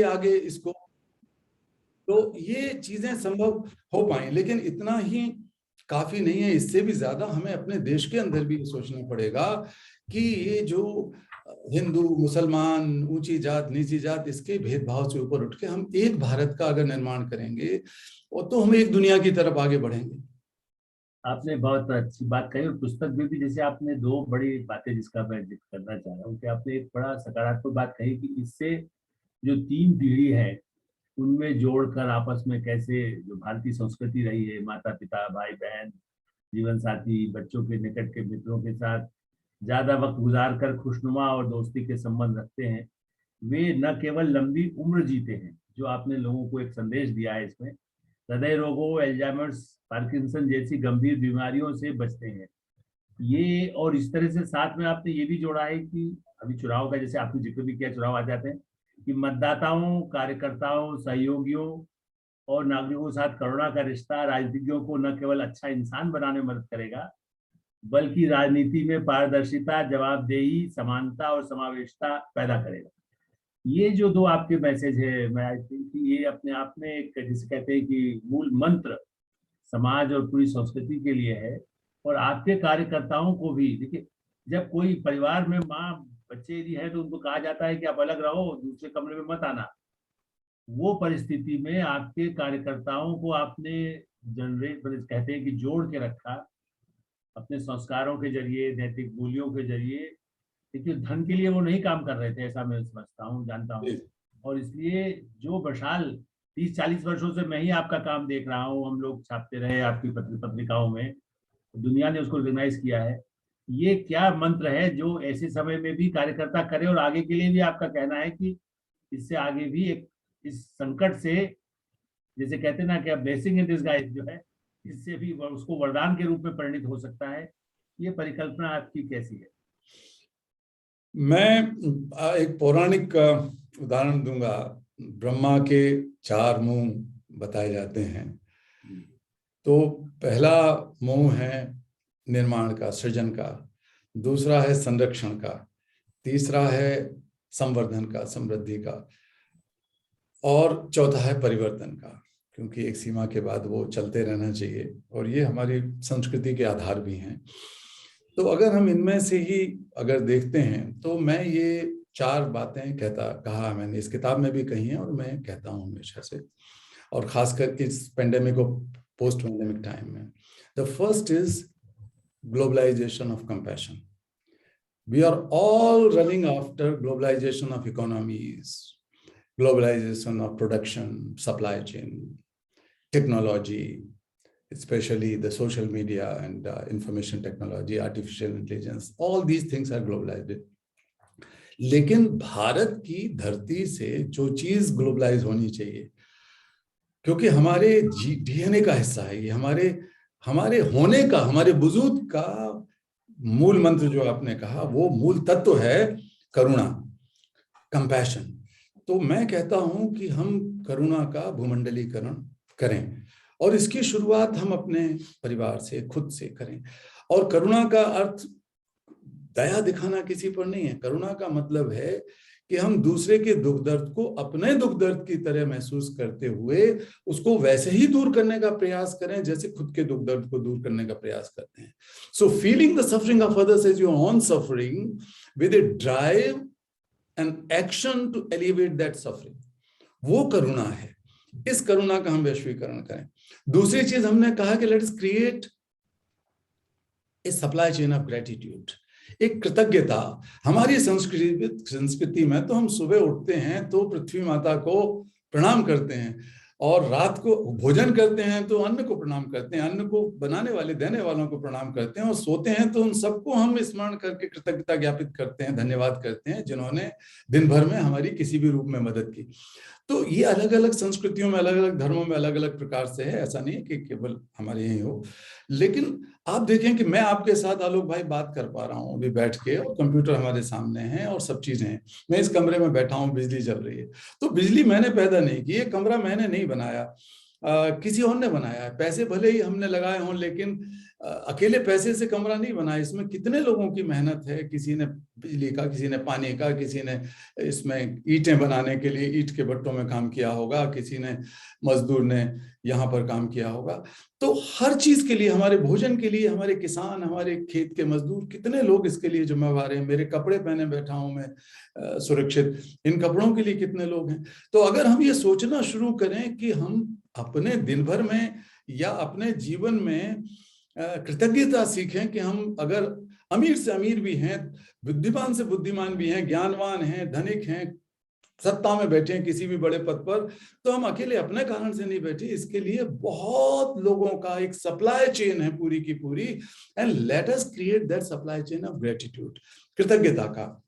आगे इसको, तो ये चीजें संभव हो पाए, लेकिन इतना ही काफी नहीं है। इससे भी ज्यादा हमें अपने देश के अंदर भी सोचना पड़ेगा कि ये जो हिंदू मुसलमान, ऊंची जात नीची जात, इसके भेदभाव से ऊपर उठ के हम एक भारत का अगर निर्माण करेंगे और तो हम एक दुनिया की तरफ आगे बढ़ेंगे। आपने बहुत अच्छी बात कही, और पुस्तक में भी जैसे आपने दो बड़ी बातें जिसका मैं जिक्र करना चाह रहा हूँ कि आपने एक बड़ा सकारात्मक बात कही कि इससे जो तीन पीढ़ी है उनमें जोड़कर आपस में कैसे जो भारतीय संस्कृति रही है, माता पिता भाई बहन जीवन साथी बच्चों के निकट के मित्रों के साथ ज्यादा वक्त गुजार कर खुशनुमा और दोस्ती के संबंध रखते हैं, वे न केवल लंबी उम्र जीते हैं, जो आपने लोगों को एक संदेश दिया है इसमें, हृदय रोगों, एल्जाइमर्स, पार्किंसन जैसी गंभीर बीमारियों से बचते हैं ये। और इस तरह से साथ में आपने ये भी जोड़ा है कि अभी चुनाव का जैसे आपने जिक्र भी किया, चुनाव आ जाते हैं कि मतदाताओं, कार्यकर्ताओं, सहयोगियों और नागरिकों के साथ करुणा का रिश्ता राजनीतिज्ञों को न केवल अच्छा इंसान बनाने में मदद करेगा, बल्कि राजनीति में पारदर्शिता, जवाबदेही, समानता और समावेशिता पैदा करेगा। ये जो दो आपके मैसेज है, मैं आई थिंक ये अपने आप में एक जिसे कहते हैं कि मूल मंत्र समाज और पूरी संस्कृति के लिए है। और आपके कार्यकर्ताओं को भी देखिए, जब कोई परिवार में माँ बच्चे यदि है तो उनको कहा जाता है कि आप अलग रहो, दूसरे कमरे में मत आना। वो परिस्थिति में आपके कार्यकर्ताओं को आपने जनरेट कहते हैं कि जोड़ के रखा अपने संस्कारों के जरिए, नैतिक मूल्यों के जरिए। देखिए धन के लिए वो नहीं काम कर रहे थे, ऐसा मैं समझता हूँ, जानता हूँ। और इसलिए जो विशाल 30-40 वर्षों से मैं ही आपका काम देख रहा हूँ, हम लोग छापते रहे आपकी पत्रिकाओं में, दुनिया ने उसको रिकॉग्नाइज किया है। ये क्या मंत्र है जो ऐसे समय में भी कार्यकर्ता करे, और आगे के लिए भी आपका कहना है कि इससे आगे भी एक इस संकट से, जैसे कहते हैं ना कि ब्लेसिंग इन डिस्गाइज जो है, इससे भी उसको वरदान के रूप में परिणित हो सकता है। ये परिकल्पना आपकी कैसी है? मैं एक पौराणिक उदाहरण दूंगा। ब्रह्मा के 4 मुंह बताए जाते हैं। तो पहला मुंह है निर्माण का, सृजन का, दूसरा है संरक्षण का, तीसरा है संवर्धन का, समृद्धि का, और चौथा है परिवर्तन का, क्योंकि एक सीमा के बाद वो चलते रहना चाहिए और ये हमारी संस्कृति के आधार भी हैं। तो अगर हम इनमें से ही अगर देखते हैं तो मैं ये 4 बातें कहा मैंने इस किताब में भी कही हैं और मैं कहता हूँ हमेशा से, और खासकर इस पेंडेमिक और पोस्ट पेंडेमिक टाइम में। The first is globalisation of compassion. We are all running after globalisation of economies, globalization of production, supply chain, technology, especially the social media and information technology, artificial intelligence, all these things are globalized. लेकिन भारत की धरती से जो चीज globalise होनी चाहिए, क्योंकि हमारे डीएनए का हिस्सा है ये, हमारे होने का, हमारे वजूद का मूल मंत्र जो आपने कहा, वो मूल तत्व है करुणा, कंपैशन। तो मैं कहता हूं कि हम करुणा का भूमंडलीकरण करें, और इसकी शुरुआत हम अपने परिवार से, खुद से करें। और करुणा का अर्थ दया दिखाना किसी पर नहीं है। करुणा का मतलब है कि हम दूसरे के दुख दर्द को अपने दुख दर्द की तरह महसूस करते हुए उसको वैसे ही दूर करने का प्रयास करें जैसे खुद के दुख दर्द को दूर करने का प्रयास करते हैं। So feeling the suffering of others as your own suffering with a drive and action to alleviate that suffering, वो करुणा है। इस करुणा का हम वैश्वीकरण करें। दूसरी चीज हमने कहा कि let's create a supply chain of gratitude, एक कृतज्ञता। हमारी संस्कृति में तो हम सुबह उठते हैं तो पृथ्वी माता को प्रणाम करते हैं, और रात को भोजन करते हैं तो अन्न को प्रणाम करते हैं, अन्न को बनाने वाले, देने वालों को प्रणाम करते हैं, और सोते हैं तो उन सबको हम स्मरण करके कृतज्ञता ज्ञापित करते हैं, धन्यवाद करते हैं जिन्होंने दिन भर में हमारी किसी भी रूप में मदद की। तो ये अलग अलग संस्कृतियों में, अलग अलग धर्मों में अलग अलग प्रकार से है, ऐसा नहीं है कि केवल हमारे यही हो। लेकिन आप देखें कि मैं आपके साथ आलोक भाई बात कर पा रहा हूँ अभी बैठ के, और कंप्यूटर हमारे सामने है और सब चीजें हैं। मैं इस कमरे में बैठा हूँ, बिजली चल रही है, तो बिजली मैंने पैदा नहीं की, ये कमरा मैंने नहीं बनाया, किसी और ने बनाया है। पैसे भले ही हमने लगाए हों, लेकिन अकेले पैसे से कमरा नहीं बना। इसमें कितने लोगों की मेहनत है, किसी ने बिजली का, किसी ने पानी का, किसी ने इसमें ईंटें बनाने के लिए ईंट के भट्टों में काम किया होगा, किसी ने मजदूर ने यहाँ पर काम किया होगा। तो हर चीज के लिए, हमारे भोजन के लिए हमारे किसान, हमारे खेत के मजदूर, कितने लोग इसके लिए जिम्मेवार हैं। मेरे कपड़े पहने बैठा हूं मैं सुरक्षित, इन कपड़ों के लिए कितने लोग हैं। तो अगर हम ये सोचना शुरू करें कि हम अपने दिन भर में या अपने जीवन में कृतज्ञता सीखें कि हम अगर अमीर से अमीर भी हैं, बुद्धिमान से बुद्धिमान भी हैं, ज्ञानवान हैं, धनिक हैं, सत्ता में बैठे हैं किसी भी बड़े पद पर, तो हम अकेले अपने कारण से नहीं बैठे। इसके लिए बहुत लोगों का एक सप्लाई चेन है पूरी की पूरी। And let us create that supply chain of gratitude, कृतज्ञता का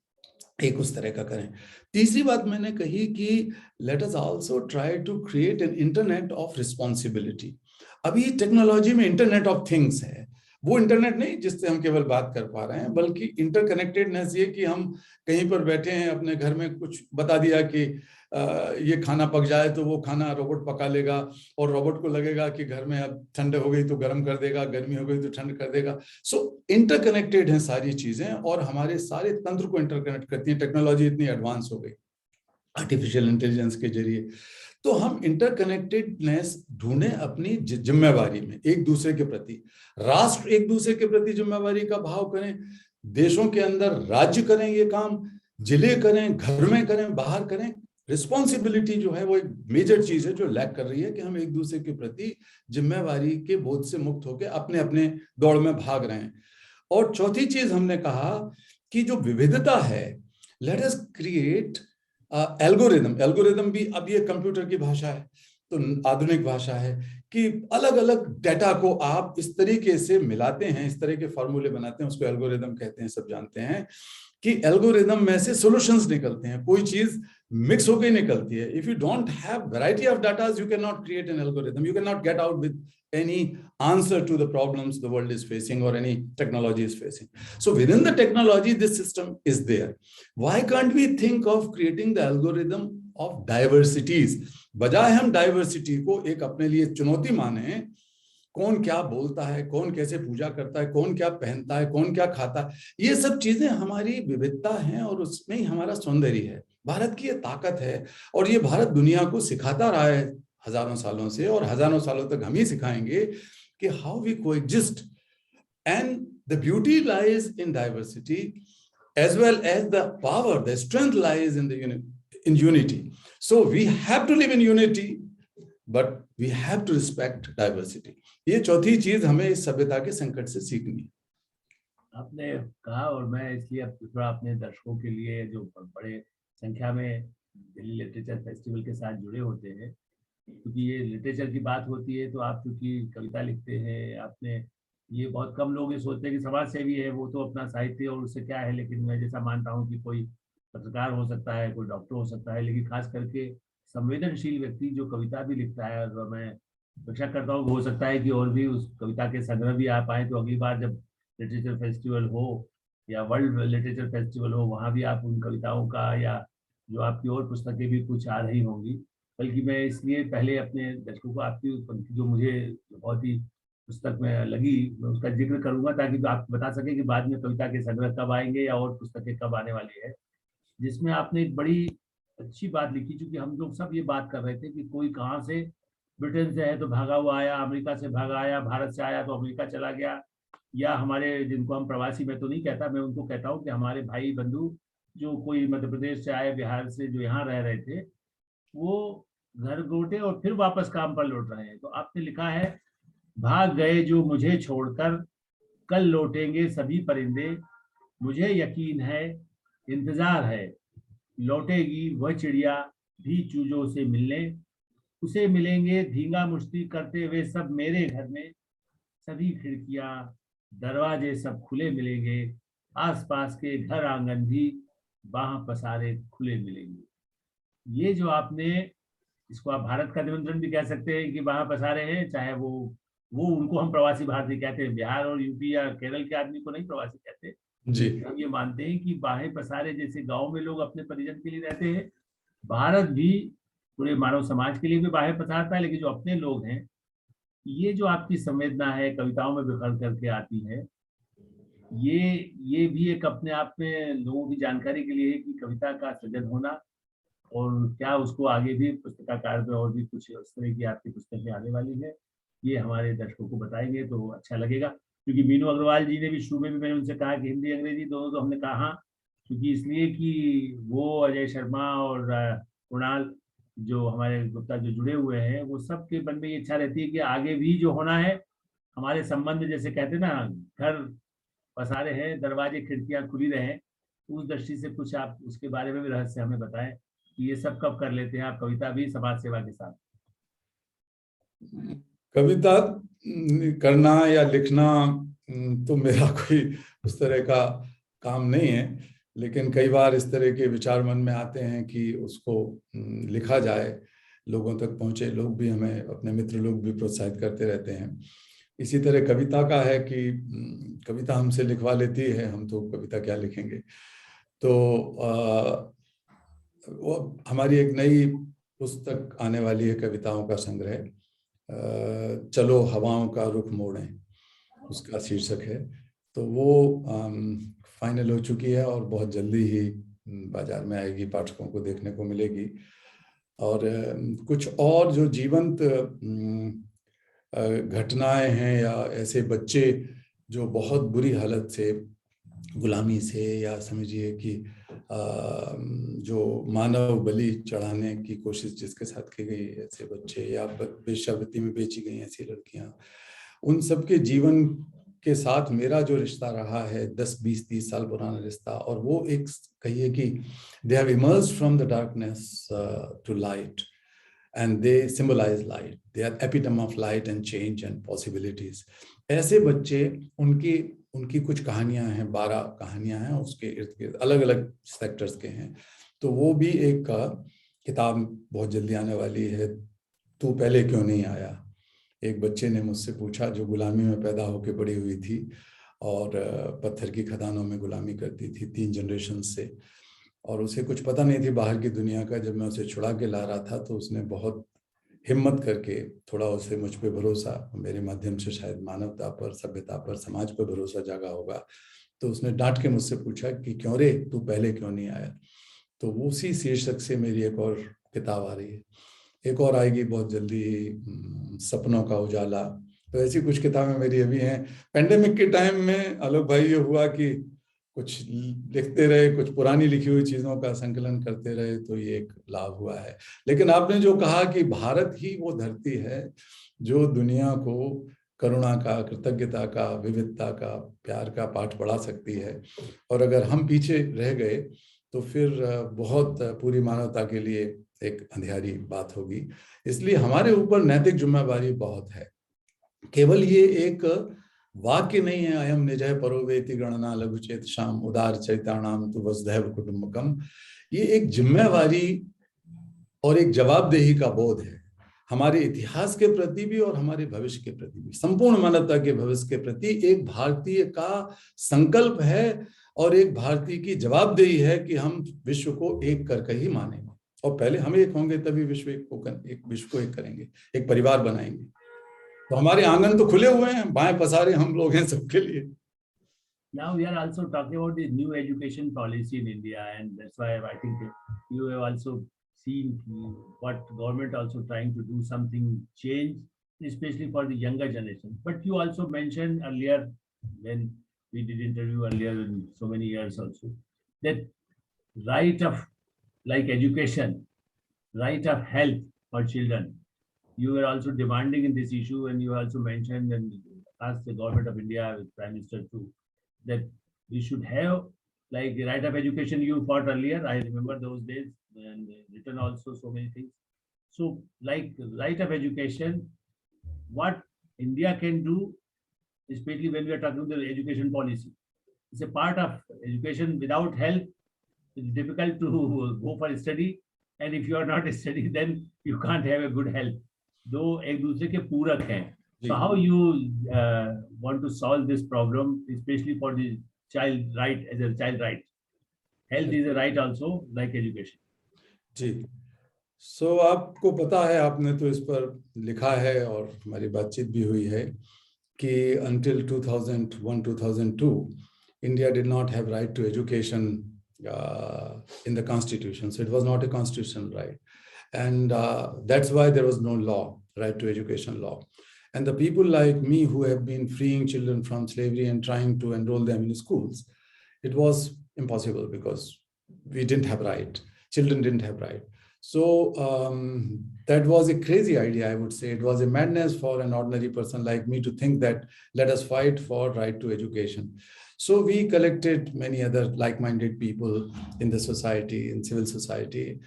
एक उस तरह का करें। तीसरी बात मैंने कही कि let us also try to create an internet of responsibility. अभी टेक्नोलॉजी में इंटरनेट ऑफ थिंग्स है, वो इंटरनेट नहीं जिससे हम केवल बात कर पा रहे हैं, बल्कि इंटरकनेक्टेडनेस ये कि हम कहीं पर बैठे हैं अपने घर में, कुछ बता दिया कि ये खाना पक जाए तो वो खाना रोबोट पका लेगा, और रोबोट को लगेगा कि घर में अब ठंड हो गई तो गर्म कर देगा, गर्मी हो गई तो ठंड कर देगा। सो इंटरकनेक्टेड हैं सारी चीजें, और हमारे सारे तंत्र को इंटरकनेक्ट करती है। टेक्नोलॉजी इतनी एडवांस हो गई आर्टिफिशियल इंटेलिजेंस के जरिए। तो हम इंटरकनेक्टेडनेस ढूंढें अपनी जिम्मेवारी में एक दूसरे के प्रति। राष्ट्र एक दूसरे के प्रति जिम्मेवारी का भाव करें, देशों के अंदर राज्य करें ये काम, जिले करें, घर में करें, बाहर करें। रिस्पॉन्सिबिलिटी जो है वो एक मेजर चीज है जो लैक कर रही है, कि हम एक दूसरे के प्रति जिम्मेवारी के बोझ से मुक्त होकर अपने अपने दौड़ में भाग रहे हैं। और चौथी चीज हमने कहा कि जो विविधता है, let us create algorithm. Algorithm भी अब ये कंप्यूटर की भाषा है, तो आधुनिक भाषा है, कि अलग अलग डेटा को आप इस तरीके से मिलाते हैं, इस तरह के फॉर्मूले बनाते हैं, उसको एल्गोरिदम कहते हैं। सब जानते हैं कि एल्गोरिदम में से सॉल्यूशंस निकलते हैं, कोई चीज मिक्स होकर निकलती है। If you don't have variety of data, you can not create an algorithm, you can not get out with any answer to the problems the world is facing or any technology is facing. So within the technology, this system is there. Why can't we think of creating the algorithm of diversities? बजाय हम diversity को एक अपने लिए चुनौती माने, कौन क्या बोलता है, कौन कैसे पूजा करता है, कौन क्या पहनता है, कौन क्या खाता है, ये सब चीजें हमारी विविधता हैं और उसमें ही हमारा सौंदर्य है। भारत की ये ताकत है, और ये भारत दुनिया को सिखाता रहा है हजारों सालों से, और हजारों सालों तक हम ही सिखाएंगे कि how we coexist. And the beauty lies in diversity as well as the power, the strength lies in in unity. So we have to live in unity, but we have to respect diversity. ये चौथी चीज हमें इस सभ्यता के संकट से सीखनी है। आपने कहा, और मैं इसलिए थोड़ा अपने दर्शकों के लिए जो बड़े संख्या में दिल्ली लिटरेचर फेस्टिवल के साथ जुड़े होते हैं, क्योंकि ये लिटरेचर की बात होती है, तो आप क्योंकि कविता लिखते हैं, आपने ये बहुत कम लोग ये सोचते हैं कि समाज सेवी है वो, तो अपना साहित्य और उससे क्या है, लेकिन मैं जैसा मानता हूँ कि कोई पत्रकार हो सकता है, कोई डॉक्टर हो सकता है, लेकिन खास करके संवेदनशील व्यक्ति जो कविता भी लिखता है, और मैं अपेक्षा करता हूँ हो सकता है कि और भी उस कविता के संग्रह भी आ पाए, तो अगली बार जब लिटरेचर फेस्टिवल हो या वर्ल्ड लिटरेचर फेस्टिवल हो, वहाँ भी आप उन कविताओं का या जो आपकी और पुस्तकें भी कुछ आ रही होंगी। बल्कि मैं इसलिए पहले अपने दर्शकों को आपकी पंक्ति जो मुझे बहुत ही पुस्तक में लगी, मैं उसका जिक्र करूंगा, ताकि आप बता सकें कि बाद में कविता के संग्रह कब आएंगे या और पुस्तकें कब आने वाली है। जिसमें आपने एक बड़ी अच्छी बात लिखी, क्योंकि हम लोग सब ये बात कर रहे थे कि कोई कहाँ से ब्रिटेन से है तो भागा हुआ आया, अमेरिका से भागा आया, भारत से आया तो अमेरिका चला गया, या हमारे जिनको हम प्रवासी, मैं तो नहीं कहता, मैं उनको कहता हूँ कि हमारे भाई बंधु जो कोई मध्य प्रदेश से आए, बिहार से, जो यहाँ रह रहे थे, वो घर लौटे और फिर वापस काम पर लौट रहे हैं। तो आपने लिखा है, भाग गए जो मुझे छोड़कर, कल लौटेंगे सभी परिंदे, मुझे यकीन है, इंतजार है, लौटेगी वह चिड़िया भी चूजों से मिलने, उसे मिलेंगे धींगा मुश्ती करते हुए सब मेरे घर में, सभी खिड़कियां दरवाजे सब खुले मिलेंगे, आसपास के घर आंगन भी बाह पसारे खुले मिलेंगे। ये जो आपने, इसको आप भारत का निमंत्रण भी कह सकते हैं कि बाह पसारे हैं, चाहे वो उनको हम प्रवासी भारतीय कहते हैं, बिहार और यूपी या केरल के आदमी को नहीं प्रवासी कहते जी, हम ये मानते हैं कि बाहें पसारे, जैसे गांव में लोग अपने परिजन के लिए रहते हैं, भारत भी पूरे मानव समाज के लिए भी बाहर पसारता है, लेकिन जो अपने लोग हैं, ये जो आपकी संवेदना है कविताओं में बिखर करके आती है, ये ये भी एक अपने आप में लोगों की जानकारी के लिए है कि कविता का सृजन होना, और क्या उसको आगे भी पुस्तकाकार में और भी कुछ इस तरह की आपकी पुस्तकें आने वाली है, ये हमारे दर्शकों को बताएंगे तो अच्छा लगेगा। क्योंकि मीनू अग्रवाल जी ने भी शुरू में भी मैंने उनसे कहा कि हिंदी अंग्रेजी दोनों, तो हमने कहा क्योंकि इसलिए कि वो अजय शर्मा और कुणाल जो हमारे गुप्ता जो जुड़े हुए हैं, वो सबके मन में ये इच्छा रहती है कि आगे भी जो होना है, हमारे संबंध जैसे कहते हैं ना, घर पसारे हैं, दरवाजे खिड़कियां खुली रहें, उस दृष्टि से कुछ आप उसके बारे में भी रहस्य हमें बताएं कि ये सब कब कर लेते हैं आप, कविता भी समाज सेवा के साथ। कविता करना या लिखना तो मेरा कोई उस तरह का काम नहीं है, लेकिन कई बार इस तरह के विचार मन में आते हैं कि उसको लिखा जाए, लोगों तक पहुंचे। लोग भी हमें, अपने मित्र लोग भी प्रोत्साहित करते रहते हैं। इसी तरह कविता का है कि कविता हमसे लिखवा लेती है, हम तो कविता क्या लिखेंगे। तो वो हमारी एक नई पुस्तक आने वाली है, कविताओं का संग्रह, चलो हवाओं का रुख मोड़ें, उसका शीर्षक है। तो वो फाइनल हो चुकी है और बहुत जल्दी ही बाजार में आएगी, पाठकों को देखने को मिलेगी। और कुछ और जो जीवंत घटनाएं हैं या ऐसे बच्चे जो बहुत बुरी हालत से, गुलामी से, या समझिए कि जो मानव बलि चढ़ाने की कोशिश जिसके साथ की गई, ऐसे बच्चे, या वेश्यावृत्ति में बेची गई ऐसी लड़कियां, उन सबके जीवन के साथ मेरा जो रिश्ता रहा है, 10, 20, 30 साल पुराना रिश्ता, और वो एक कहिए कि they have emerged from the darkness to light and they symbolize light. They are epitome of light and change and possibilities. ऐसे बच्चे, उनकी कुछ कहानियां हैं, 12 कहानियां हैं, उसके इर्द गिर्द अलग अलग सेक्टर्स के हैं। तो वो भी एक किताब बहुत जल्दी आने वाली है, तू पहले क्यों नहीं आया। एक बच्चे ने मुझसे पूछा, जो गुलामी में पैदा होकर बड़ी हुई थी और पत्थर की खदानों में गुलामी करती थी 3 जनरेशन से, और उसे कुछ पता नहीं थी बाहर की दुनिया का। जब मैं उसे छुड़ा के ला रहा था तो उसने बहुत हिम्मत करके, थोड़ा उसे मुझ पे भरोसा, मेरे माध्यम से शायद मानवता पर, सभ्यता पर, समाज पर भरोसा जागा होगा, तो उसने डांट के मुझसे पूछा कि क्यों रे, तू पहले क्यों नहीं आया। तो वो उसी शीर्षक से मेरी एक और किताब आ रही है, एक और आएगी बहुत जल्दी, सपनों का उजाला। तो ऐसी कुछ किताबें मेरी अभी हैं। पेंडेमिक के टाइम में आलोक भाई ये हुआ कि कुछ लिखते रहे, कुछ पुरानी लिखी हुई चीजों का संकलन करते रहे, तो ये एक लाभ हुआ है। लेकिन आपने जो कहा कि भारत ही वो धरती है जो दुनिया को करुणा का, कृतज्ञता का, विविधता का, प्यार का पाठ पढ़ा सकती है, और अगर हम पीछे रह गए तो फिर बहुत पूरी मानवता के लिए एक अंधियारी बात होगी। इसलिए हमारे ऊपर नैतिक जिम्मेवारी बहुत है। केवल ये एक वाक्य नहीं है, अयम निजः परोवेति गणना लघुचेत शाम उदार चरिताणाम तु वसुधैव कुटुंबकम। ये एक जिम्मेवारी और एक जवाबदेही का बोध है, हमारे इतिहास के प्रति भी और हमारे भविष्य के प्रति भी, संपूर्ण मानवता के भविष्य के प्रति एक भारतीय का संकल्प है, और एक भारतीय की जवाबदेही है कि हम विश्व को एक करके ही मानेंगे, और पहले हम एक होंगे तभी विश्व विश्व को एक करेंगे, एक परिवार बनाएंगे। तो हमारे आंगन तो खुले हुए हैं, बाएं पसारे हम लोग हैं सबके लिए। Now we are also talking about the new education policy in India, and that's why I think you have also seen what government also trying to do something change, especially for the younger generation. But you also mentioned earlier, when we did interview earlier in so many years also, that right of like education, right of health for children, you were also demanding in this issue, and you also mentioned and asked the government of India, with Prime Minister too, that we should have like the right of education you fought earlier. I remember those days, and written also so many things. So like right of education, what India can do, especially when we are talking the education policy, it's a part of education. Without health, it's difficult to go for study, and if you are not studying, then you can't have a good health. दो एक दूसरे के पूरक हैं. So how you want to solve this problem, especially for the child right, as a child right? Health is a right also, like education. जी, आपको पता है, आपने तो इस पर लिखा है और हमारी बातचीत भी हुई है कि until 2001-2002 India did not have right to education in the constitution, so it was not a constitutional right, and that's why there was no law, right to education law. And the people like me who have been freeing children from slavery and trying to enroll them in schools, it was impossible because we didn't have right, children didn't have right. So that was a crazy idea, I would say. It was a madness for an ordinary person like me to think that let us fight for right to education. So we collected many other like-minded people in the society, in civil society,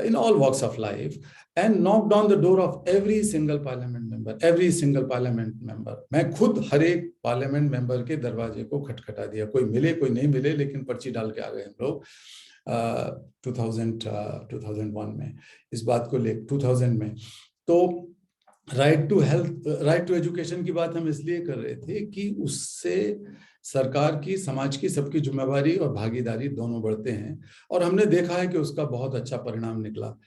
in all walks of life, and knocked on the door of every single parliament member, every single parliament member. मैं खुद हर एक parliament member के दरवाजे को खटखटा दिया, कोई मिले कोई नहीं मिले, लेकिन पर्ची डाल के आ गए हम लोग 2001 में इस बात को ले 2000 में। तो right to health, right to education की बात हम इसलिए कर रहे थे कि उससे सरकार की, समाज की, सबकी जिम्मेवारी और भागीदारी दोनों बढ़ते हैं, और हमने देखा है कि उसका बहुत अच्छा परिणाम निकला।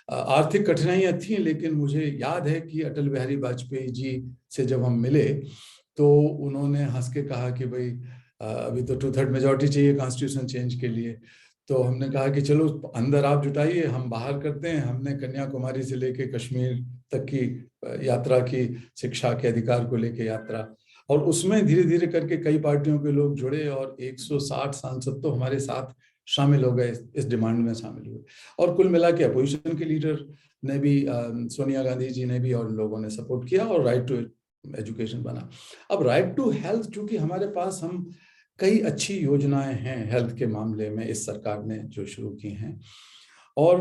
आर्थिक कठिनाइयां थी, लेकिन मुझे याद है कि अटल बिहारी वाजपेयी जी से जब हम मिले तो उन्होंने हंस के कहा कि भाई अभी तो 2/3 मेजॉरिटी चाहिए कॉन्स्टिट्यूशन चेंज के लिए। तो हमने कहा कि चलो अंदर आप जुटाइए, हम बाहर करते हैं। हमने कन्याकुमारी से लेके कश्मीर तक की यात्रा की, शिक्षा के अधिकार को लेके यात्रा, और उसमें धीरे धीरे करके कई पार्टियों के लोग जुड़े और 160 सांसद तो हमारे साथ शामिल हो गए, इस डिमांड में शामिल हुए। और कुल मिला के अपोजिशन के लीडर ने भी, सोनिया गांधी जी ने भी, और लोगों ने सपोर्ट किया और राइट टू एजुकेशन बना। अब राइट टू हेल्थ, चूंकि हमारे पास हम कई अच्छी योजनाएं हैं हेल्थ के मामले में इस सरकार ने जो शुरू की हैं, और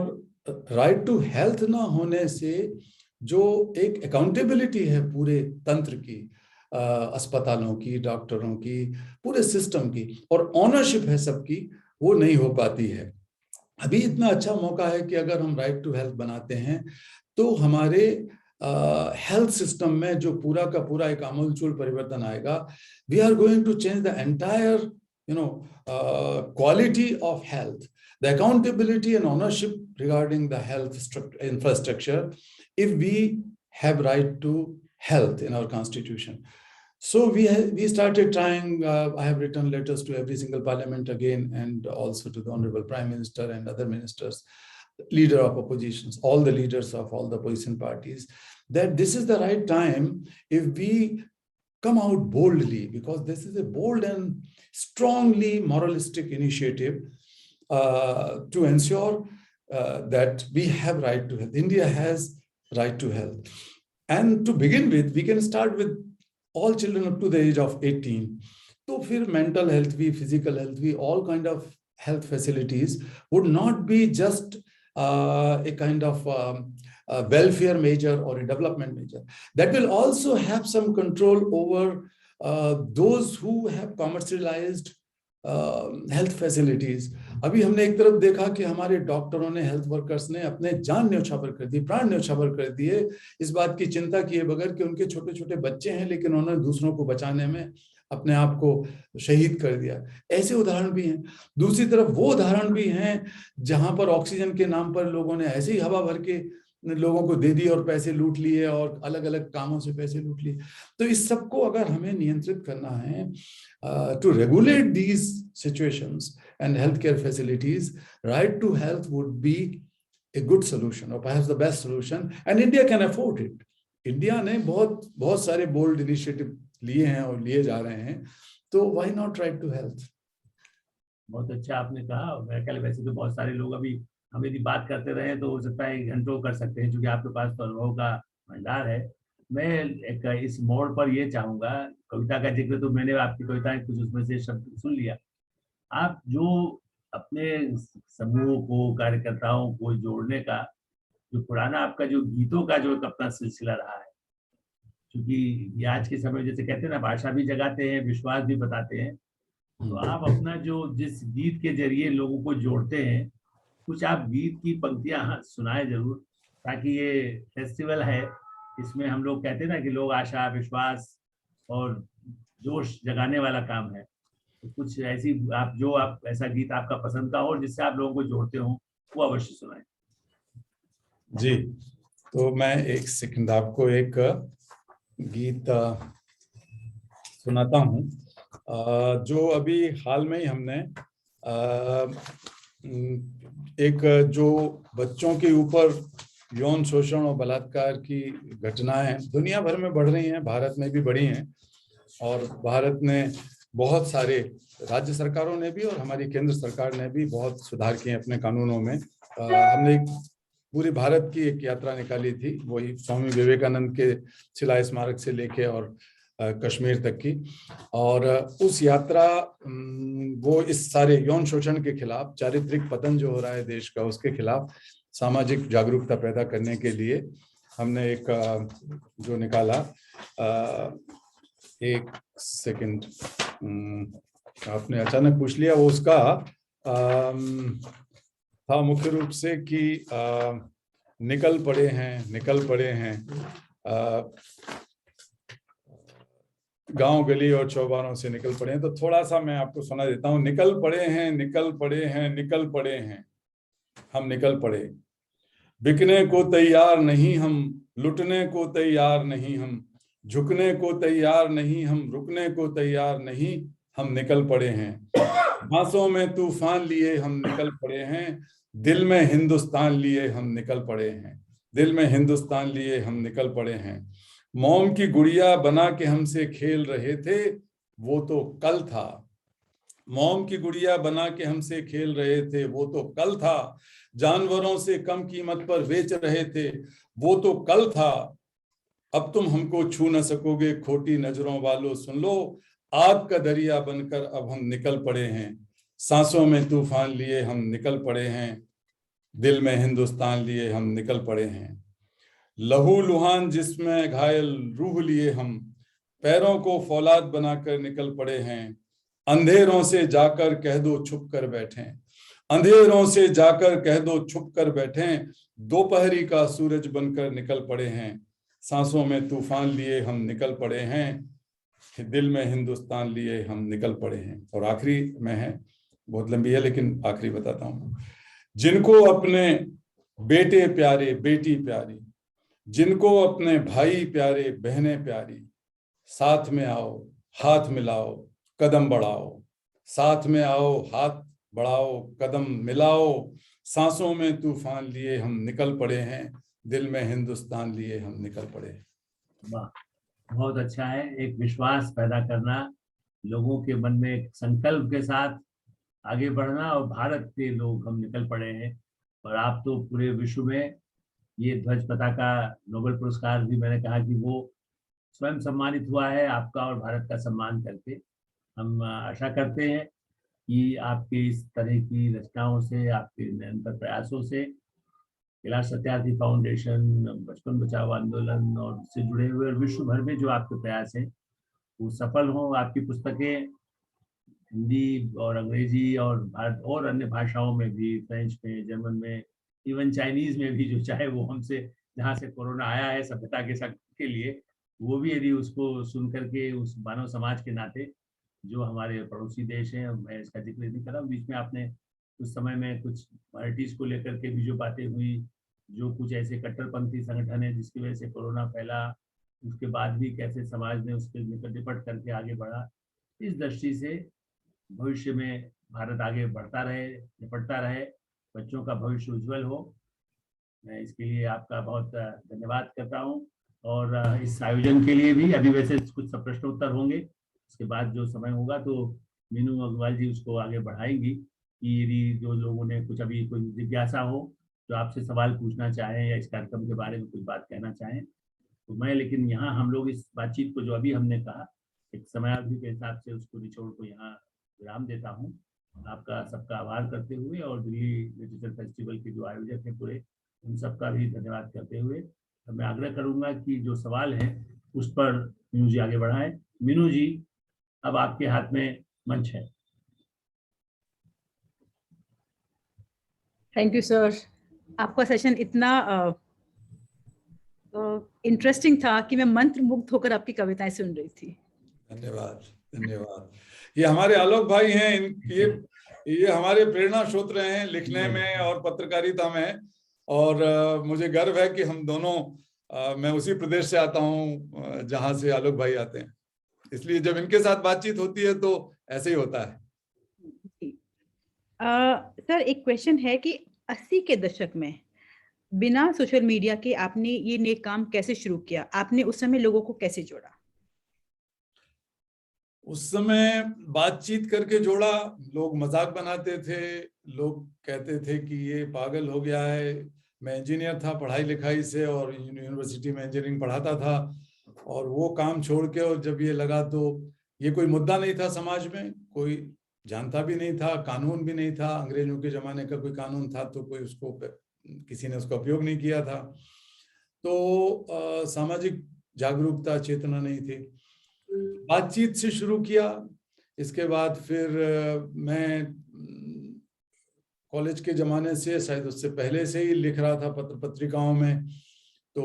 राइट टू हेल्थ ना होने से जो एक अकाउंटेबिलिटी है पूरे तंत्र की, अस्पतालों की, डॉक्टरों की, पूरे सिस्टम की, और ऑनरशिप है सबकी, वो नहीं हो पाती है। अभी इतना अच्छा मौका है कि अगर हम राइट टू हेल्थ बनाते हैं तो हमारे हेल्थ सिस्टम में जो पूरा का पूरा एक आमूलचूल परिवर्तन आएगा। We are going to change the entire quality of health, the accountability and ownership regarding the health infrastructure, if we have right to health in our constitution. So we started trying. I have written letters to every single parliament again, and also to the Honorable Prime Minister and other ministers, leader of oppositions, all the leaders of all the opposition parties, that this is the right time if we come out boldly, because this is a bold and strongly moralistic initiative to ensure that we have right to health. India has right to health. And to begin with, we can start with all children up to the age of 18. So फिर mental health भी, physical health भी, all kind of health facilities would not be just a kind of a welfare measure or a development measure. That will also have some control over those who have commercialized health facilities. अभी हमने एक तरफ देखा कि हमारे डॉक्टरों ने, health workers ने अपने जान न्यौछावर कर दी, प्राण न्यौछावर कर दिए, इस बात की चिंता किए बगैर कि उनके छोटे छोटे बच्चे हैं, लेकिन उन्होंने दूसरों को बचाने में अपने आप को शहीद कर दिया। ऐसे उदाहरण भी हैं। दूसरी तरफ वो उदाहरण भी हैं जहां पर ऑक्सीजन के नाम पर लोगों ने ऐसे ही हवा भर के लोगों को दे दी और पैसे लूट लिए, और अलग अलग कामों से पैसे लूट लिए। तो इस सबको अगर हमें नियंत्रित करना है, to regulate these situations and healthcare facilities, right to health would be a good solution, or perhaps the best solution, and India can afford it. India ने बहुत सारे bold initiative लिए हैं और लिए जा रहे हैं, तो why not right to health? बहुत अच्छा आपने कहा। मेरे ख्याल वैसे तो बहुत सारे लोग अभी हम यदि बात करते रहे तो हो सकता है घंटों कर सकते हैं, क्योंकि आपके पास तो अनुभव का भंडार है। मैं एक इस मोड़ पर ये चाहूंगा, कविता का जिक्र तो मैंने आपकी कविताएं कुछ उसमें से शब्द सुन लिया। आप जो अपने समूह को, कार्यकर्ताओं को जोड़ने का जो पुराना आपका जो गीतों का जो एक अपना सिलसिला रहा है, क्योंकि ये आज के समय जैसे कहते हैं ना, भाषा भी जगाते हैं, विश्वास भी बताते हैं, तो आप अपना जो जिस गीत के जरिए लोगों को जोड़ते हैं, कुछ आप गीत की पंक्तियां सुनाए जरूर, ताकि ये फेस्टिवल है, इसमें हम लोग कहते हैं ना कि लोग आशा, विश्वास और जोश जगाने वाला काम है। तो कुछ ऐसी आप ऐसा गीत आपका पसंद का हो जिससे आप लोगों को जोड़ते हो, वो अवश्य सुनाएं। जी, तो मैं एक सेकंड आपको एक गीत सुनाता हूँ, जो अभी हाल में ही हमने एक जो बच्चों के ऊपर यौन शोषण और बलात्कार की घटनाएं दुनिया भर में बढ़ रही हैं, भारत में भी बढ़ी हैं, और भारत ने बहुत सारे राज्य सरकारों ने भी और हमारी केंद्र सरकार ने भी बहुत सुधार किए अपने कानूनों में। हमने एक पूरी भारत की एक यात्रा निकाली थी, वही स्वामी विवेकानंद के शिला स्मारक से लेके और कश्मीर तक की, और उस यात्रा वो इस सारे यौन शोषण के खिलाफ, चारित्रिक पतन जो हो रहा है देश का, उसके खिलाफ सामाजिक जागरूकता पैदा करने के लिए हमने एक जो निकाला, एक सेकंड, आपने अचानक पूछ लिया, वो उसका था मुख्य रूप से कि निकल पड़े हैं गांव गली और चौबारों से निकल पड़े हैं। तो थोड़ा सा मैं आपको सुना देता हूँ। निकल पड़े हैं, निकल पड़े हैं, निकल पड़े हैं, हम निकल पड़े, बिकने को तैयार नहीं हम, लुटने को तैयार नहीं हम, झुकने को तैयार नहीं हम, रुकने को तैयार नहीं, हम निकल पड़े हैं। सांसों में तूफान लिए हम निकल पड़े हैं, दिल में हिंदुस्तान लिए हम निकल पड़े हैं, दिल में हिंदुस्तान लिए हम निकल पड़े हैं। मोम की गुड़िया बना के हमसे खेल रहे थे, वो तो कल था। मोम की गुड़िया बना के हमसे खेल रहे थे, वो तो कल था। जानवरों से कम कीमत पर बेच रहे थे, वो तो कल था। अब तुम हमको छू न सकोगे खोटी नजरों वालों, सुन लो, आग का दरिया बनकर अब हम निकल पड़े हैं। सांसों में तूफान लिए हम निकल पड़े हैं, दिल में हिंदुस्तान लिए हम निकल पड़े हैं। लहू लुहान जिसमें घायल रूह लिए हम, पैरों को फौलाद बनाकर निकल पड़े हैं। अंधेरों से जाकर कह दो छुप कर बैठे, अंधेरों से जाकर कह दो छुप कर बैठे, दोपहरी का सूरज बनकर निकल पड़े हैं। सांसों में तूफान लिए हम निकल पड़े हैं, दिल में हिंदुस्तान लिए हम निकल पड़े हैं। और आखिरी में है, बहुत लंबी है लेकिन आखिरी बताता हूं। जिनको अपने बेटे प्यारे, बेटी प्यारी, जिनको अपने भाई प्यारे, बहनें प्यारी, साथ में आओ, हाथ मिलाओ, कदम बढ़ाओ, साथ में आओ, हाथ बढ़ाओ, कदम मिलाओ। सांसों में तूफान लिए हम निकल पड़े हैं, दिल में हिंदुस्तान लिए हम निकल पड़े हैं। वाह, बहुत अच्छा है। एक विश्वास पैदा करना, लोगों के मन में एक संकल्प के साथ आगे बढ़ना, और भारत के लोग हम निकल पड़े हैं। और आप तो पूरे विश्व में ये ध्वज पताका नोबेल पुरस्कार भी, मैंने कहा कि वो स्वयं सम्मानित हुआ है आपका और भारत का सम्मान करके। हम आशा करते हैं कि आपके इस तरह की रचनाओं से, आपके निरंतर प्रयासों से कैलाश सत्यार्थी फाउंडेशन, बचपन बचाओ आंदोलन और इससे जुड़े हुए और विश्व भर में जो आपके प्रयास हैं वो सफल हों। आपकी पुस्तकें हिंदी और अंग्रेजी और भारत और अन्य भाषाओं में भी, फ्रेंच में, जर्मन में, इवन चाइनीज में भी, जो चाहे वो हमसे जहाँ से कोरोना आया है सभ्यता के लिए, वो भी यदि उसको सुन करके उस मानव समाज के नाते जो हमारे पड़ोसी देश हैं, मैं इसका जिक्र नहीं कर रहा हूँ, बीच में आपने उस समय में कुछ पार्टीज को लेकर के भी जो बातें हुई, जो कुछ ऐसे कट्टरपंथी संगठन है जिसकी वजह से कोरोना फैला, उसके बाद भी कैसे समाज ने उसके निपट करके आगे बढ़ा, इस दृष्टि से भविष्य में भारत आगे बढ़ता रहे, निपटता रहे, बच्चों का भविष्य उज्जवल हो। मैं इसके लिए आपका बहुत धन्यवाद करता हूँ। और इस आयोजन के लिए भी अभी वैसे कुछ प्रश्नोत्तर होंगे, उसके बाद जो समय होगा तो मीनू अग्रवाल जी उसको आगे बढ़ाएंगी कि यदि जो लोगों ने कुछ अभी कोई जिज्ञासा हो, जो आपसे सवाल पूछना चाहें या इस कार्यक्रम के बारे में कुछ बात कहना चाहें तो मैं, लेकिन यहाँ हम लोग इस बातचीत को जो अभी हमने कहा एक समयावधि के हिसाब से उसको निचोड़ को यहाँ विराम देता हूँ। आपका सबका आभार करते हुए और दिल्ली लिटरेचर फेस्टिवल के जो आयोजक हैं पूरे, उन सबका भी धन्यवाद करते हुए तो मैं आग्रह करूंगा कि जो सवाल है उस पर मीनू जी आगे बढ़ाएं। मीनू जी, अब आपके हाथ में मंच है। Thank you sir. आपका सेशन इतना इंटरेस्टिंग था कि मैं मंत्र मुग्ध होकर आपकी कविताएं सुन रही थी। धन्यवाद, धन्यवाद। ये हमारे आलोक भाई हैं, ये हमारे प्रेरणा स्रोत रहे हैं लिखने में और पत्रकारिता में, और मुझे गर्व है कि हम दोनों, मैं उसी प्रदेश से आता हूँ जहां से आलोक भाई आते हैं, इसलिए जब इनके साथ बातचीत होती है तो ऐसे ही होता है। सर एक क्वेश्चन है कि 80 के दशक में बिना सोशल मीडिया के आपने ये नेक काम कैसे शुरू किया? आपने उस समय लोगों को कैसे जोड़ा? उस समय बातचीत करके जोड़ा, लोग मजाक बनाते थे, लोग कहते थे कि ये पागल हो गया है। मैं इंजीनियर था पढ़ाई लिखाई से और यूनिवर्सिटी में इंजीनियरिंग पढ़ाता था, और वो काम छोड़ के और जब ये लगा तो ये कोई मुद्दा नहीं था समाज में, कोई जानता भी नहीं था, कानून भी नहीं था, अंग्रेजों के जमाने का कोई कानून था तो कोई उसको किसी ने उसका उपयोग नहीं किया था। तो सामाजिक जागरूकता चेतना नहीं थी। बातचीत से शुरू किया। इसके बाद फिर मैं कॉलेज के ज़माने से, शायद उससे पहले से ही लिख रहा था पत्र पत्रिकाओं में, तो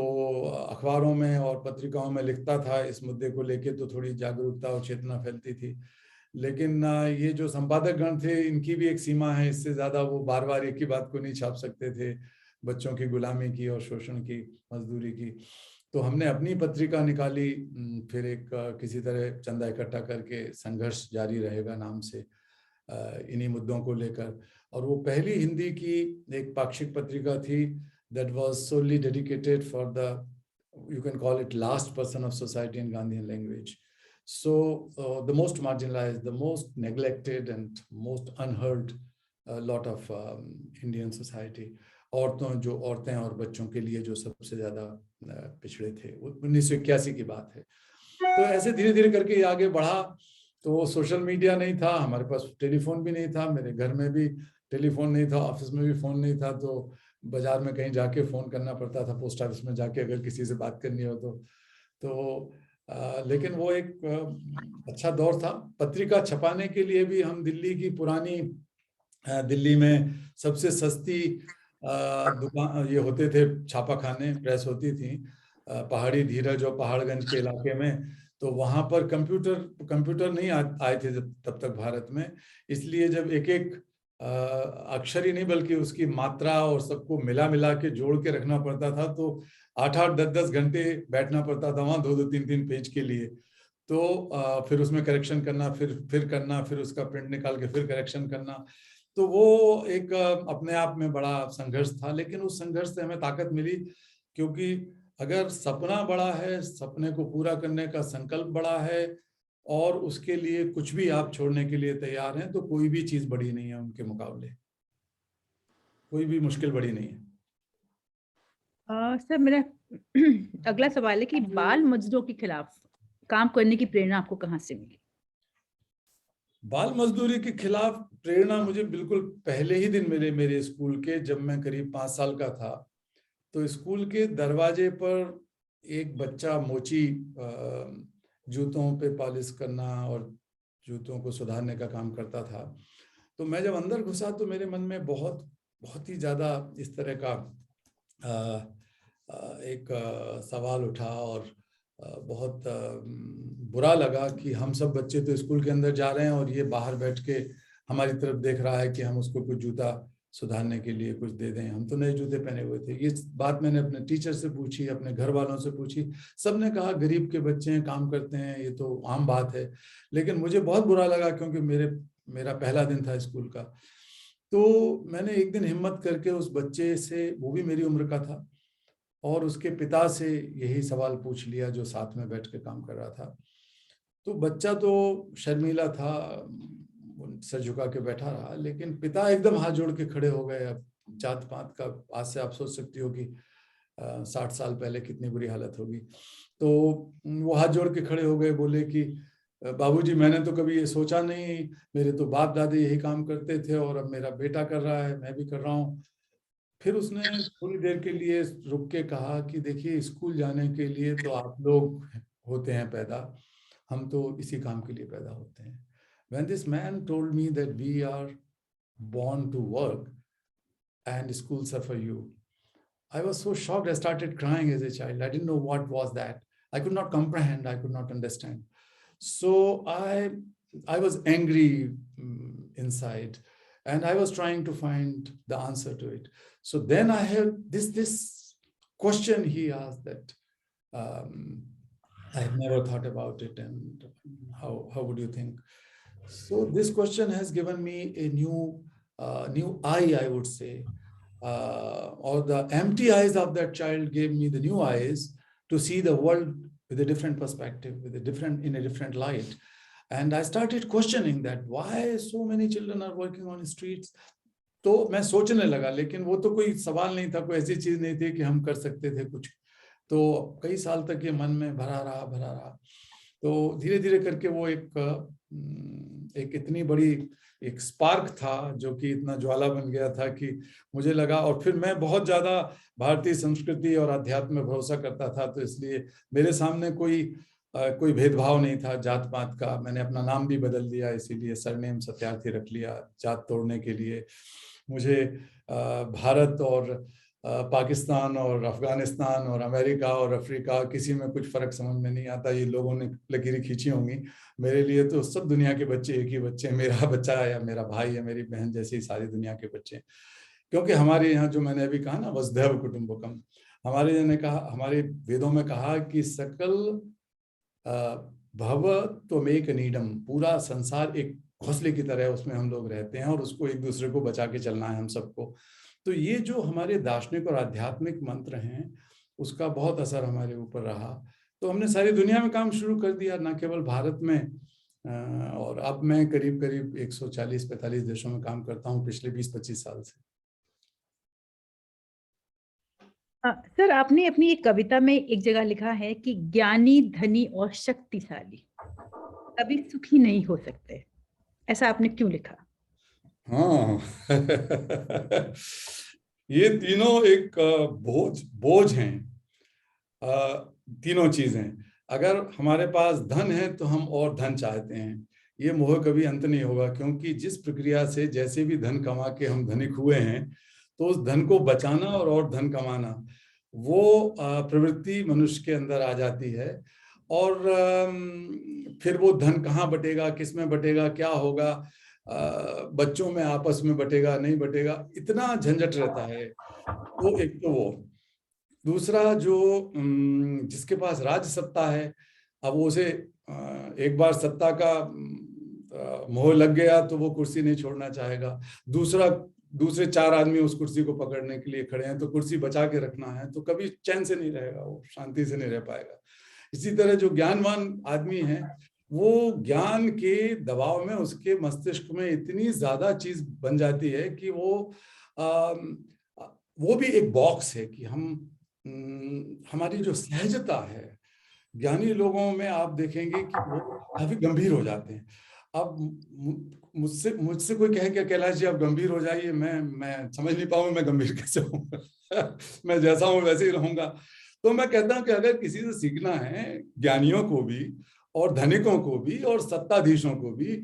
अखबारों में और पत्रिकाओं में लिखता था इस मुद्दे को लेके, तो थोड़ी जागरूकता और चेतना फैलती थी। लेकिन ये जो संपादक गण थे इनकी भी एक सीमा है, इससे ज़्यादा वो बार बार एक ही बात को नहीं छाप सकते थे, बच्चों की गुलामी की और शोषण की, मजदूरी की। तो हमने अपनी पत्रिका निकाली, फिर एक किसी तरह चंदा इकट्ठा करके संघर्ष जारी रहेगा नाम से, इन्हीं मुद्दों को लेकर। और वो पहली हिंदी की एक पाक्षिक पत्रिका थी that was solely dedicated for the, you can call it, last person of society in Gandhian language. So the most marginalized, the most neglected and most unheard lot of Indian society, जो औरतें और बच्चों के लिए जो सबसे ज्यादा पिछड़े थे, 1981 की बात है। तो ऐसे धीरे धीरे करके ये आगे बढ़ा। तो सोशल मीडिया नहीं था, हमारे पास टेलीफोन भी नहीं था, मेरे घर में भी टेलीफोन नहीं था, ऑफिस में भी फोन नहीं था, तो बाजार में कहीं जाके फोन करना पड़ता था, पोस्ट ऑफिस में जाके अगर किसी से बात करनी हो तो लेकिन वो एक अच्छा दौर था। पत्रिका छपाने के लिए भी हम दिल्ली की पुरानी, दिल्ली में सबसे सस्ती दुकान ये होते थे, छापाखाने, प्रेस होती थी, पहाड़ी धीरज और पहाड़गंज के इलाके में। तो वहां पर कंप्यूटर नहीं आए थे तब तक भारत में, इसलिए जब एक एक अक्षर ही नहीं बल्कि उसकी मात्रा और सबको मिला के जोड़ के रखना पड़ता था, तो 8-8, 10-10 घंटे बैठना पड़ता था वहां 2-2, 3-3 पेज के लिए। तो फिर उसमें करेक्शन करना, फिर करना, फिर उसका प्रिंट निकाल के फिर करेक्शन करना। तो वो एक अपने आप में बड़ा संघर्ष था, लेकिन उस संघर्ष से हमें ताकत मिली, क्योंकि अगर सपना बड़ा है, सपने को पूरा करने का संकल्प बड़ा है और उसके लिए कुछ भी आप छोड़ने के लिए तैयार हैं, तो कोई भी चीज बड़ी नहीं है उनके मुकाबले, कोई भी मुश्किल बड़ी नहीं है। सर मेरा अगला सवाल है कि बाल मजदूरों के खिलाफ काम करने की प्रेरणा आपको कहाँ से मिली? बाल मजदूरी के खिलाफ प्रेरणा मुझे बिल्कुल पहले ही दिन मिले मेरे स्कूल के, जब मैं करीब 5 साल का था। तो स्कूल के दरवाजे पर एक बच्चा मोची जूतों पे पॉलिश करना और जूतों को सुधारने का काम करता था। तो मैं जब अंदर घुसा तो मेरे मन में बहुत ही ज्यादा इस तरह का एक सवाल उठा, और बहुत बुरा लगा कि हम सब बच्चे तो स्कूल के अंदर जा रहे हैं और ये बाहर बैठ के हमारी तरफ देख रहा है कि हम उसको कुछ जूता सुधारने के लिए कुछ दे दें। हम तो नए जूते पहने हुए थे। ये बात मैंने अपने टीचर से पूछी, अपने घर वालों से पूछी, सबने कहा गरीब के बच्चे हैं, काम करते हैं, ये तो आम बात है। लेकिन मुझे बहुत बुरा लगा, क्योंकि मेरा पहला दिन था स्कूल का। तो मैंने एक दिन हिम्मत करके उस बच्चे से, वो भी मेरी उम्र का था, और उसके पिता से यही सवाल पूछ लिया, जो साथ में बैठ के काम कर रहा था। तो बच्चा तो शर्मीला था, सर झुका के बैठा रहा, लेकिन पिता एकदम हाथ जोड़ के खड़े हो गए। अब जात पात का आज से आप सोच सकती हो कि 60 साल पहले कितनी बुरी हालत होगी। तो वो हाथ जोड़ के खड़े हो गए, बोले कि बाबूजी मैंने तो कभी ये सोचा नहीं, मेरे तो बाप दादी यही काम करते थे और अब मेरा बेटा कर रहा है, मैं भी कर रहा हूँ। फिर उसने थोड़ी देर के लिए रुक के कहा कि देखिए, स्कूल जाने के लिए तो आप लोग होते हैं पैदा, हम तो इसी काम के लिए पैदा होते हैं। When this man told me that we are born to work and schools are for you, I was so shocked. I started crying as a child. I didn't know what was that. I could not comprehend. I could not understand. So I was angry inside, and I was trying to find the answer to it. So then I have this question he asked that I have never thought about it, and how would you think? So this question has given me a new eye, I would say, or the empty eyes of that child gave me the new eyes to see the world with a different perspective, in a different light. And I started questioning that why so many children are working on streets. तो मैं सोचने लगा, लेकिन वो तो कोई सवाल नहीं था, कोई ऐसी चीज नहीं थी कि हम कर सकते थे कुछ। तो कई साल तक ये मन में भरा रहा। तो धीरे धीरे करके वो एक इतनी बड़ी एक स्पार्क था जो कि इतना ज्वाला बन गया था कि मुझे लगा, और फिर मैं बहुत ज्यादा भारतीय संस्कृति और अध्यात्म में भरोसा करता था, तो इसलिए मेरे सामने कोई भेदभाव नहीं था जात पात का। मैंने अपना नाम भी बदल दिया, इसीलिए सरनेम सत्यार्थी रख लिया जात तोड़ने के लिए। मुझे भारत और पाकिस्तान और अफगानिस्तान और अमेरिका और अफ्रीका किसी में कुछ फर्क समझ में नहीं आता। ये लोगों ने लकीरें खींची होंगी, मेरे लिए तो सब दुनिया के बच्चे एक ही बच्चे, मेरा बच्चा है या मेरा भाई है, मेरी बहन जैसी सारी दुनिया के बच्चे। क्योंकि हमारे यहाँ जो मैंने अभी कहा ना, वसुधैव कुटुंबकम, हमारे वेदों में कहा कि सकल भव त्वमेक नीडम, पूरा संसार एक घोंसले की तरह उसमें हम लोग रहते हैं और उसको एक दूसरे को बचा के चलना है हम सबको। तो ये जो हमारे दार्शनिक और आध्यात्मिक मंत्र हैं, उसका बहुत असर हमारे ऊपर रहा। तो हमने सारी दुनिया में काम शुरू कर दिया, ना केवल भारत में। और अब मैं करीब 140-45 देशों में काम करता हूँ पिछले 20-25 साल से। सर, आपने अपनी एक कविता में एक जगह लिखा है कि ज्ञानी, धनी और शक्तिशाली कभी सुखी नहीं हो सकते। ऐसा आपने क्यों लिखा? हाँ ये तीनों एक बोझ हैं, तीनों चीजें। अगर हमारे पास धन है तो हम और धन चाहते हैं, ये मोह कभी अंत नहीं होगा, क्योंकि जिस प्रक्रिया से जैसे भी धन कमा के हम धनिक हुए हैं, तो उस धन को बचाना और धन कमाना, वो प्रवृत्ति मनुष्य के अंदर आ जाती है। और फिर वो धन कहाँ बटेगा, किस में बटेगा, क्या होगा, बच्चों में आपस में बटेगा नहीं बटेगा, इतना झंझट रहता है। वो एक तो वो, दूसरा जो जिसके पास राज सत्ता है, अब उसे एक बार सत्ता का मोह लग गया तो वो कुर्सी नहीं छोड़ना चाहेगा। दूसरे 4 आदमी उस कुर्सी को पकड़ने के लिए खड़े हैं, तो कुर्सी बचा के रखना है, तो कभी चैन से नहीं रहेगा, वो शांति से नहीं रह पाएगा। इसी तरह जो ज्ञानवान आदमी है, वो ज्ञान के दबाव में उसके मस्तिष्क में इतनी ज्यादा चीज बन जाती है कि वो भी एक बॉक्स है कि हमारी जो सहजता है, ज्ञानी लोगों में आप देखेंगे कि वो काफी गंभीर हो जाते हैं। अब मुझसे कोई कहे क्या कैलाश जी आप गंभीर हो जाइए, मैं समझ नहीं पाऊंगा मैं गंभीर कैसे हूँ मैं जैसा हूँ वैसे ही रहूंगा। तो मैं कहता हूँ कि अगर किसी से सीखना है, ज्ञानियों को भी और धनिकों को भी और सत्ताधीशों को भी,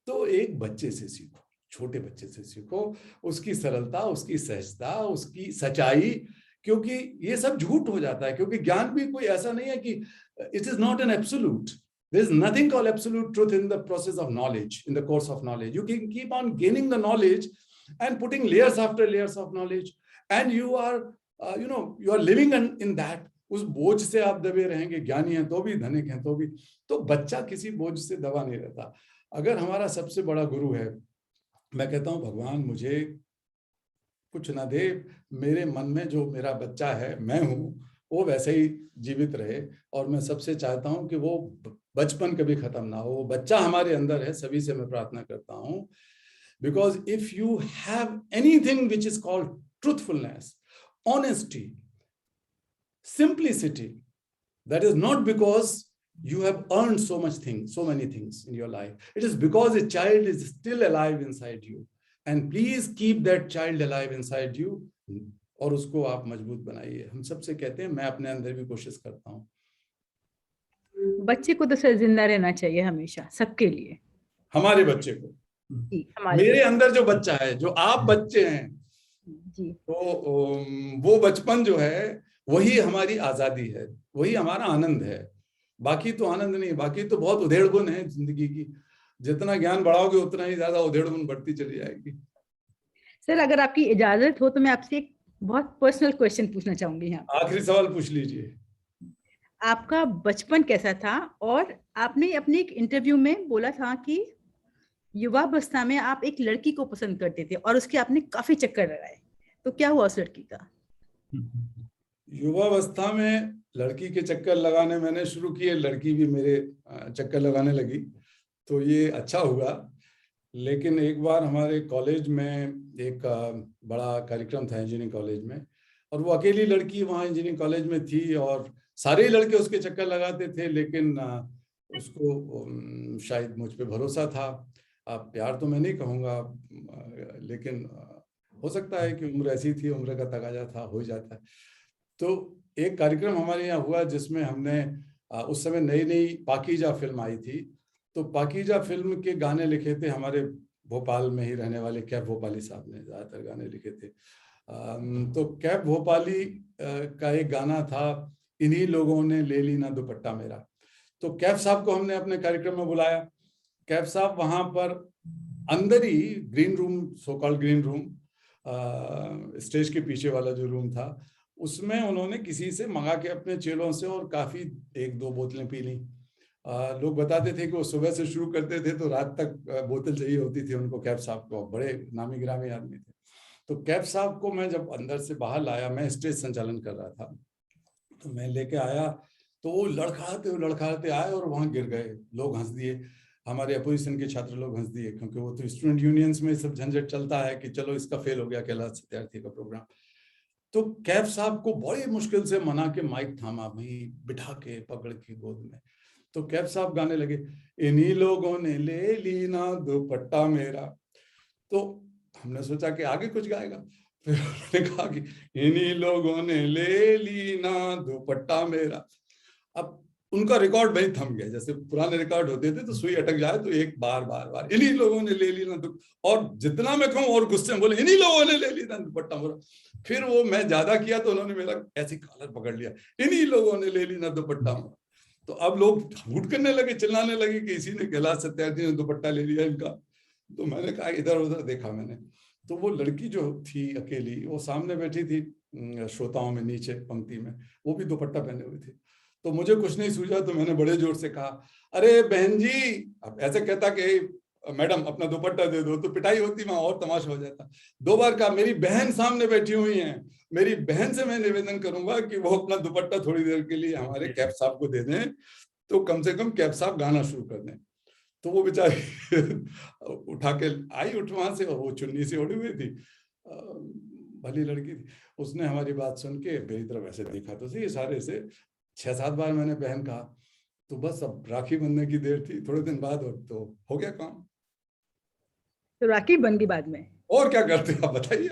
तो एक बच्चे से सीखो, छोटे बच्चे से सीखो, उसकी सरलता, उसकी सहजता, उसकी सच्चाई, क्योंकि ये सब झूठ हो जाता है। क्योंकि ज्ञान भी कोई ऐसा नहीं है कि it is not an absolute, there is nothing called absolute truth in the process of knowledge, in the course of knowledge. You can keep on gaining the knowledge and putting layers after layers of knowledge, and you are you are living in that, उस बोझ से आप दबे रहेंगे, ज्ञानी हैं तो भी, धनिक हैं तो भी। तो बच्चा किसी बोझ से दबा नहीं रहता। अगर हमारा सबसे बड़ा गुरु है, मैं कहता हूँ भगवान मुझे कुछ ना दे, मेरे मन में जो मेरा बच्चा है, मैं हूँ, वो वैसे ही जीवित रहे। और मैं सबसे चाहता हूँ कि वो बचपन कभी खत्म ना हो, वो बच्चा हमारे अंदर है, सभी से मैं प्रार्थना करता हूँ। Because if you have anything which is called truthfulness, honesty, simplicity, that is not because you have earned so many things in your life. It is because a child is still alive inside you, and please keep that child alive inside you, और उसको आप मजबूत बनाइए। हम सबसे कहते हैं, मैं अपने अंदर भी कोशिश करता हूँ। बच्चे को तो सर जिंदा रहना चाहिए हमेशा, सबके लिए। हमारे बच्चे को, मेरे अंदर जो बच्चा है, जो आप बच्चे हैं जी, तो वो बचपन जो है वही हमारी आजादी है, वही हमारा आनंद है। बाकी तो आनंद नहीं, बाकी तो बहुत उधेड़ बुन है जिंदगी की। जितना ज्ञान बढ़ाओगे उतना ही ज्यादा उधेड़ बुन बढ़ती चली जाएगी। सर, अगर आपकी इजाजत हो तो मैं आपसे एक बहुत पर्सनल क्वेश्चन पूछना चाहूंगी यहाँ। आखिरी सवाल पूछ लीजिए। आपका बचपन कैसा था? और आपने अपने एक इंटरव्यू में बोला था कि युवावस्था में आप एक लड़की को पसंद करते थे और उसके आपने काफी चक्कर लगाए, तो क्या हुआ उस लड़की का? युवावस्था में लड़की के चक्कर लगाने मैंने शुरू किए, लड़की भी मेरे चक्कर लगाने लगी, तो ये अच्छा हुआ। लेकिन एक बार हमारे कॉलेज में एक बड़ा कार्यक्रम था इंजीनियरिंग कॉलेज में, और वो अकेली लड़की वहाँ इंजीनियरिंग कॉलेज में थी और सारे लड़के उसके चक्कर लगाते थे, लेकिन उसको शायद मुझ पे भरोसा था। अब प्यार तो मैं नहीं कहूँगा, लेकिन हो सकता है कि उम्र ऐसी थी, उम्र का तकाजा था, हो जाता है। तो एक कार्यक्रम हमारे यहाँ हुआ जिसमें हमने उस समय नई नई पाकीजा फिल्म आई थी, तो पाकीजा फिल्म के गाने लिखे थे हमारे भोपाल में ही रहने वाले कैफ भोपाली साहब ने, ज़्यादातर गाने लिखे थे। तो कैफ भोपाली का एक गाना था, इन्हीं लोगों ने ले ली ना दुपट्टा मेरा। तो कैफ साहब को हमने अपने कार्यक्रम में बुलाया। कैफ साहब वहाँ पर अंदर ही green room, so called green room, stage के पीछे वाला जो रूम था, उसमें उन्होंने किसी से मंगा के अपने चेलों से और काफी 1-2 बोतलें पी ली। लोग बताते थे कि वो सुबह से शुरू करते थे तो रात तक बोतल चाहिए होती थी उनको। कैफ साहब को, बड़े नामी गिरामी आदमी थे। तो कैफ साहब को मैं जब अंदर से बाहर लाया, मैं स्टेज संचालन कर रहा था, तो मैं लेके आया तो वो लड़खड़ाते आए और वहां गिर गए। लोग हंस दिए, हमारे अपोजिशन के छात्र लोग हंस दिए, क्योंकि वो तो स्टूडेंट यूनियंस में सब झंझट चलता है कि चलो इसका फेल हो गया कैलाश सत्यार्थी का प्रोग्राम। तो कैफ साहब को बड़ी मुश्किल से मना के माइक थामा, वहीं बिठा के पकड़ के गोद में। तो कैफ साहब गाने लगे, इन्हीं लोगों ने ले ली ना दुपट्टा मेरा। तो हमने सोचा कि आगे कुछ गाएगा, फिर उन्होंने कहा कि इन्हीं लोगों ने ले ली ना दुपट्टा मेरा। अब उनका रिकॉर्ड भाई थम गया, जैसे पुराने रिकॉर्ड होते थे तो सुई अटक जाए तो एक बार इन्हीं लोगों ने ले ली ना और जितना मैं कहूँ और गुस्से में बोले, इन्हीं लोगों ने ले ली ना दुपट्टा मेरा। फिर वो मैं ज्यादा किया तो उन्होंने मेरा ऐसी कॉलर पकड़ लिया, इन्हीं लोगों ने ले ली ना दुपट्टा मेरा। तो अब लोग हूट करने लगे, चिल्लाने लगे कि इसी ने, कैलाश सत्यार्थी ने दुपट्टा ले लिया इनका। तो मैंने कहा, इधर उधर देखा मैंने, तो वो लड़की जो थी अकेली, वो सामने बैठी थी श्रोताओं में नीचे पंक्ति में, वो भी दुपट्टा पहने हुई थी। तो मुझे कुछ नहीं सूझा तो मैंने बड़े जोर से कहा, अरे बहन जी। अब ऐसे कहता कि मैडम अपना दुपट्टा दे दो तो पिटाई होती, वहां और तमाशा हो जाता। 2 बार कहा, मेरी बहन सामने बैठी हुई है, मेरी बहन से मैं निवेदन करूंगा कि वो अपना दुपट्टा थोड़ी देर के लिए हमारे कैफ साहब को दे दें, तो कम से कम कैफ साहब गाना शुरू कर दें। तो वो बेचारी उठा के आई वहां से, और वो चुन्नी से ओढ़ी हुई थी, भली लड़की थी। उसने हमारी बात सुन के मेरी तरफ ऐसे देखा तो सही, इशारे से 6-7 बार मैंने बहन कहा। तो बस अब राखी बंधने की देर थी, थोड़े दिन बाद, और तो हो गया काम। तो राखी बन गई बाद में? और क्या करते आप बताइए।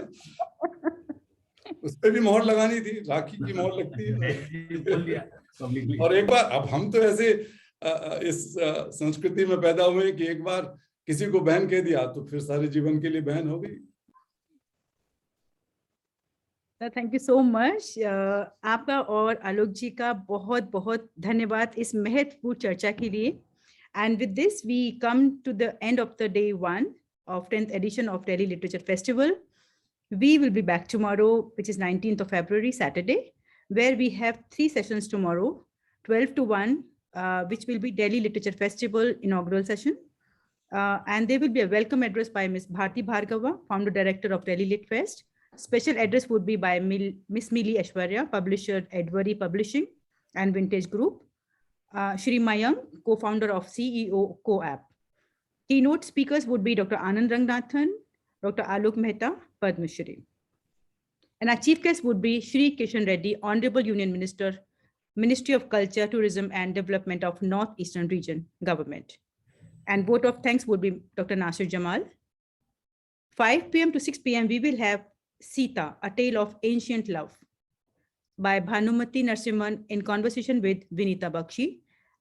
उस पर भी मोहर लगानी थी, राखी की मोहर लगती है। और एक बार, अब हम तो ऐसे इस संस्कृति में पैदा हुए कि एक बार किसी को बहन कह दिया तो फिर सारे जीवन के लिए बहन हो गई। Thank you so much. आपका और आलोक जी का बहुत बहुत धन्यवाद इस महत्वपूर्ण चर्चा के लिए। And with this we come to the end of the day 1 of 10th edition of Delhi Literature Festival. We will be back tomorrow, which is 19th of February, Saturday, where we have 3 sessions tomorrow, 12 to 1, which will be Delhi Literature Festival inaugural session. And there will be a welcome address by Ms. Bharti Bhargava, founder director of Delhi Lit Fest. Special address would be by Miss Mili Ashwarya, publisher Edbury Publishing and Vintage Group. Shri Mayank, co-founder of CEO Co-app. Keynote speakers would be Dr. Anand Rangnathan, Dr. Alok Mehta, Padma Shri. And our chief guest would be Shri Kishan Reddy, Honorable Union Minister, Ministry of Culture, Tourism and Development of Northeastern Region Government. And vote of thanks would be Dr. Nasir Jamal. 5 p.m. to 6 p.m. we will have Sita, A Tale of Ancient Love by Bhanumati Narsimhan in conversation with Vinita Bakshi.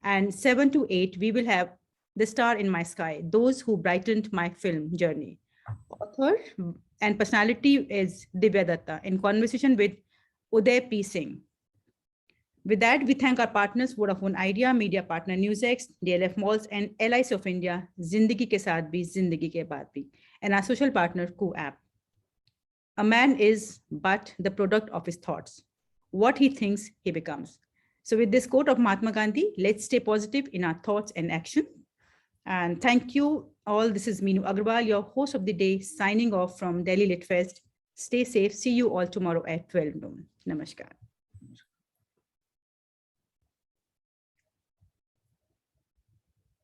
And 7 to 8 we will have The Star in My Sky, Those Who Brightened My Film Journey. Author and personality is Divya Datta in conversation with Uday P. Singh. With that, we thank our partners, Vodafone Idea, Media Partner NewsX, DLF Malls, and LIC of India, Zindagi Ke Saath Bhi, Zindagi Ke Baad Bhi, and our social partner, Co-app. A man is but the product of his thoughts. What he thinks, he becomes. So with this quote of Mahatma Gandhi, let's stay positive in our thoughts and action. And thank you all. This is Meenu Agarwal, your host of the day, signing off from Delhi Lit Fest. Stay safe. See you all tomorrow at 12 noon. Namaskar.